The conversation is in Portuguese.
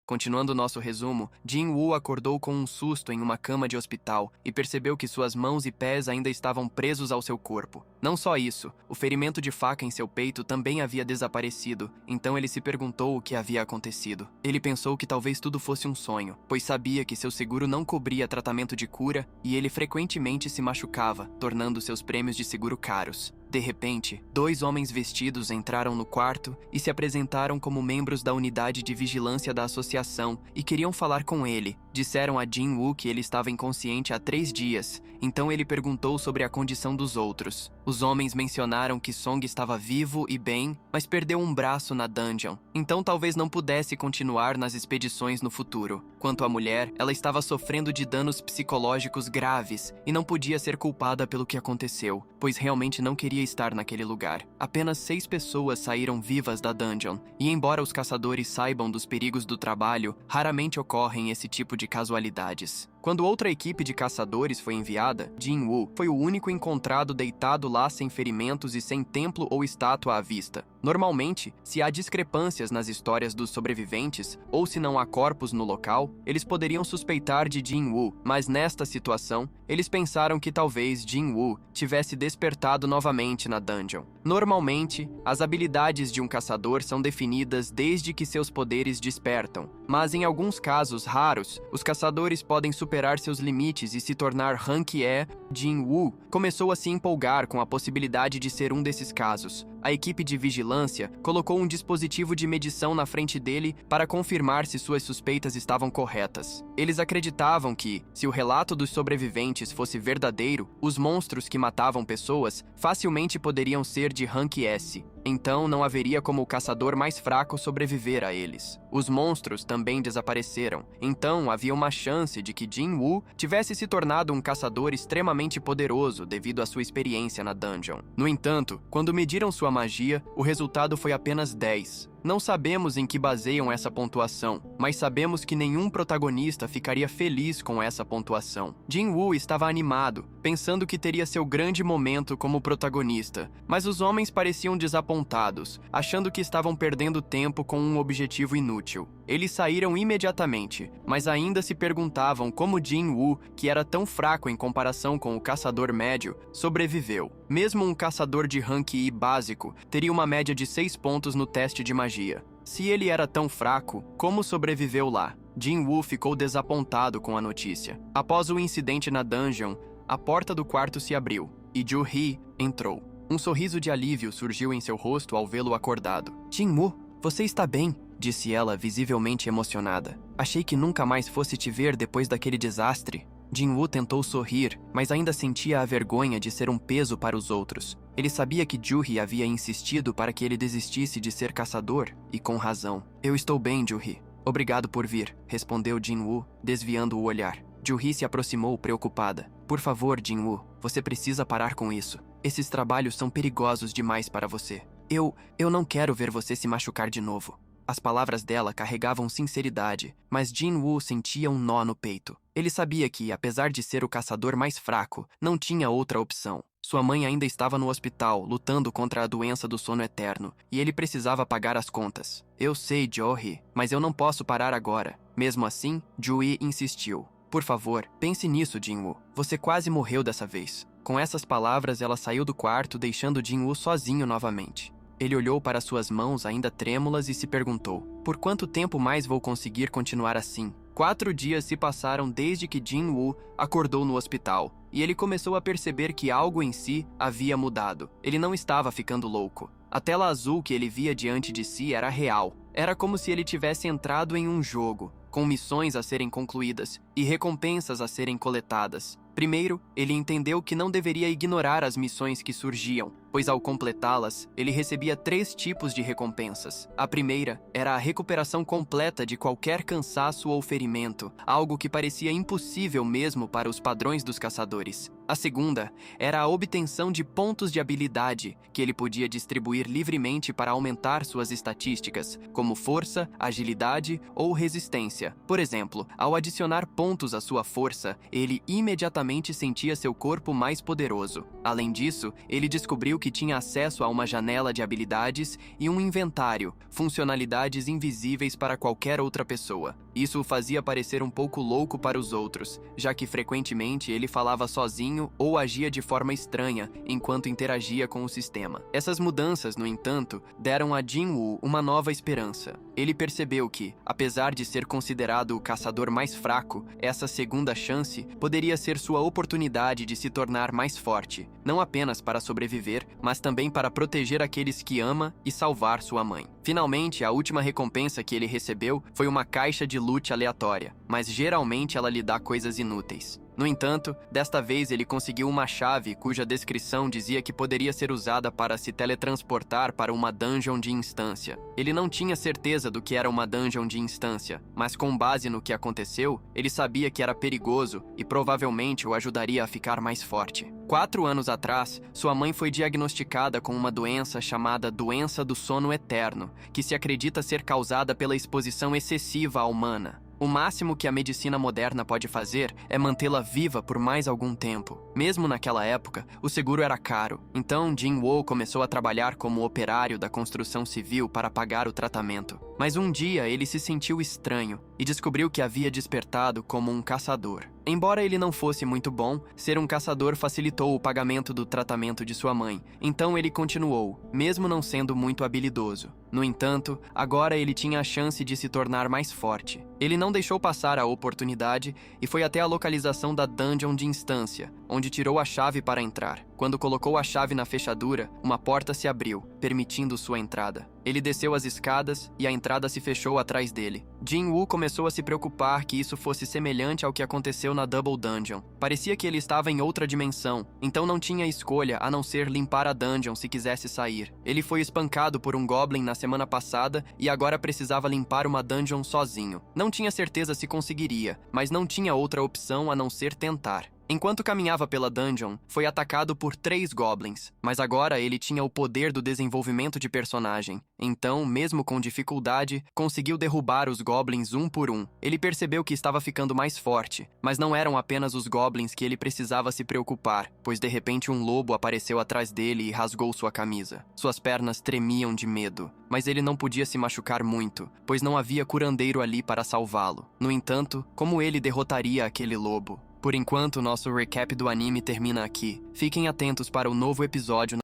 Continuando nosso resumo, Jin-Woo acordou com um susto em uma cama de hospital e percebeu que suas mãos e pés ainda estavam presos ao seu corpo. Não só isso, o ferimento de faca em seu peito também havia desaparecido, então ele se perguntou o que havia acontecido. Ele pensou que talvez tudo fosse um sonho, pois sabia que seu seguro não cobria tratamento de cura e ele frequentemente se machucava, tornando seus prêmios de seguro caros. De repente, 2 homens vestidos entraram no quarto e se apresentaram como membros da unidade de vigilância da associação e queriam falar com ele. Disseram a Jin-Woo que ele estava inconsciente há 3 dias, então ele perguntou sobre a condição dos outros. Os homens mencionaram que Song estava vivo e bem, mas perdeu um braço na dungeon, então talvez não pudesse continuar nas expedições no futuro. Quanto à mulher, ela estava sofrendo de danos psicológicos graves e não podia ser culpada pelo que aconteceu, pois realmente não queria estar naquele lugar. Apenas 6 pessoas saíram vivas da dungeon, e embora os caçadores saibam dos perigos do trabalho, raramente ocorrem esse tipo de casualidades. Quando outra equipe de caçadores foi enviada, Jin-Woo foi o único encontrado deitado lá sem ferimentos e sem templo ou estátua à vista. Normalmente, se há discrepâncias nas histórias dos sobreviventes, ou se não há corpos no local, eles poderiam suspeitar de Jin-Woo, mas nesta situação, eles pensaram que talvez Jin-Woo tivesse despertado novamente na dungeon. Normalmente, as habilidades de um caçador são definidas desde que seus poderes despertam, mas em alguns casos raros, os caçadores podem superar seus limites e se tornar Rank E. Jin-Woo começou a se empolgar com a possibilidade de ser um desses casos. A equipe de vigilância colocou um dispositivo de medição na frente dele para confirmar se suas suspeitas estavam corretas. Eles acreditavam que, se o relato dos sobreviventes fosse verdadeiro, os monstros que matavam pessoas facilmente poderiam ser de Rank S. Então não haveria como o caçador mais fraco sobreviver a eles. Os monstros também desapareceram, então havia uma chance de que Jin-Woo tivesse se tornado um caçador extremamente poderoso devido à sua experiência na dungeon. No entanto, quando mediram sua magia, o resultado foi apenas 10. Não sabemos em que baseiam essa pontuação, mas sabemos que nenhum protagonista ficaria feliz com essa pontuação. Jin-Woo estava animado, pensando que teria seu grande momento como protagonista, mas os homens pareciam desapontados, achando que estavam perdendo tempo com um objetivo inútil. Eles saíram imediatamente, mas ainda se perguntavam como Jin-Woo, que era tão fraco em comparação com o caçador médio, sobreviveu. Mesmo um caçador de rank I básico teria uma média de 6 pontos no teste de magia. Se ele era tão fraco, como sobreviveu lá? Jin-Woo ficou desapontado com a notícia. Após o incidente na dungeon, a porta do quarto se abriu e Joo-hee entrou. Um sorriso de alívio surgiu em seu rosto ao vê-lo acordado. Jin-Woo, você está bem? Disse ela, visivelmente emocionada. Achei que nunca mais fosse te ver depois daquele desastre. Jin-Woo tentou sorrir, mas ainda sentia a vergonha de ser um peso para os outros. Ele sabia que Joo-hee havia insistido para que ele desistisse de ser caçador, e com razão. Eu estou bem, Joo-hee. Obrigado por vir, respondeu Jin-Woo, desviando o olhar. Joo-hee se aproximou, preocupada. Por favor, Jin-Woo, você precisa parar com isso. Esses trabalhos são perigosos demais para você. Eu não quero ver você se machucar de novo. As palavras dela carregavam sinceridade, mas Jin-Woo sentia um nó no peito. Ele sabia que, apesar de ser o caçador mais fraco, não tinha outra opção. Sua mãe ainda estava no hospital, lutando contra a doença do sono eterno, e ele precisava pagar as contas. Eu sei, Joo-hee, mas eu não posso parar agora. Mesmo assim, Joo-hee insistiu. Por favor, pense nisso, Jin-Woo. Você quase morreu dessa vez. Com essas palavras, ela saiu do quarto, deixando Jin-Woo sozinho novamente. Ele olhou para suas mãos ainda trêmulas e se perguntou: por quanto tempo mais vou conseguir continuar assim? 4 dias se passaram desde que Jin-Woo acordou no hospital, e ele começou a perceber que algo em si havia mudado. Ele não estava ficando louco. A tela azul que ele via diante de si era real. Era como se ele tivesse entrado em um jogo, com missões a serem concluídas e recompensas a serem coletadas. Primeiro, ele entendeu que não deveria ignorar as missões que surgiam, pois ao completá-las, ele recebia 3 tipos de recompensas. A primeira era a recuperação completa de qualquer cansaço ou ferimento, algo que parecia impossível mesmo para os padrões dos caçadores. A segunda era a obtenção de pontos de habilidade, que ele podia distribuir livremente para aumentar suas estatísticas, como força, agilidade ou resistência. potência. Por exemplo, ao adicionar pontos à sua força, ele imediatamente sentia seu corpo mais poderoso. Além disso, ele descobriu que tinha acesso a uma janela de habilidades e um inventário, funcionalidades invisíveis para qualquer outra pessoa. Isso o fazia parecer um pouco louco para os outros, já que frequentemente ele falava sozinho ou agia de forma estranha enquanto interagia com o sistema. Essas mudanças, no entanto, deram a Jin-Woo uma nova esperança. Ele percebeu que, apesar de ser considerado o caçador mais fraco, essa segunda chance poderia ser sua oportunidade de se tornar mais forte, não apenas para sobreviver, mas também para proteger aqueles que ama e salvar sua mãe. Finalmente, a última recompensa que ele recebeu foi uma caixa de loot aleatória, mas geralmente ela lhe dá coisas inúteis. No entanto, desta vez ele conseguiu uma chave cuja descrição dizia que poderia ser usada para se teletransportar para uma dungeon de instância. Ele não tinha certeza do que era uma dungeon de instância, mas com base no que aconteceu, ele sabia que era perigoso e provavelmente o ajudaria a ficar mais forte. 4 anos atrás, sua mãe foi diagnosticada com uma doença chamada doença do sono eterno, que se acredita ser causada pela exposição excessiva à humana. O máximo que a medicina moderna pode fazer é mantê-la viva por mais algum tempo. Mesmo naquela época, o seguro era caro, então Jin-Woo começou a trabalhar como operário da construção civil para pagar o tratamento. Mas um dia ele se sentiu estranho e descobriu que havia despertado como um caçador. Embora ele não fosse muito bom, ser um caçador facilitou o pagamento do tratamento de sua mãe, então ele continuou, mesmo não sendo muito habilidoso. No entanto, agora ele tinha a chance de se tornar mais forte. Ele não deixou passar a oportunidade e foi até a localização da dungeon de instância, onde tirou a chave para entrar. Quando colocou a chave na fechadura, uma porta se abriu, permitindo sua entrada. Ele desceu as escadas e a entrada se fechou atrás dele. Jin-Woo começou a se preocupar que isso fosse semelhante ao que aconteceu na Double Dungeon. Parecia que ele estava em outra dimensão, então não tinha escolha a não ser limpar a dungeon se quisesse sair. Ele foi espancado por um goblin na semana passada e agora precisava limpar uma dungeon sozinho. Não tinha certeza se conseguiria, mas não tinha outra opção a não ser tentar. Enquanto caminhava pela dungeon, foi atacado por 3 goblins, mas agora ele tinha o poder do desenvolvimento de personagem. Então, mesmo com dificuldade, conseguiu derrubar os goblins um por um. Ele percebeu que estava ficando mais forte, mas não eram apenas os goblins que ele precisava se preocupar, pois de repente um lobo apareceu atrás dele e rasgou sua camisa. Suas pernas tremiam de medo, mas ele não podia se machucar muito, pois não havia curandeiro ali para salvá-lo. No entanto, como ele derrotaria aquele lobo? Por enquanto, nosso recap do anime termina aqui. Fiquem atentos para o novo episódio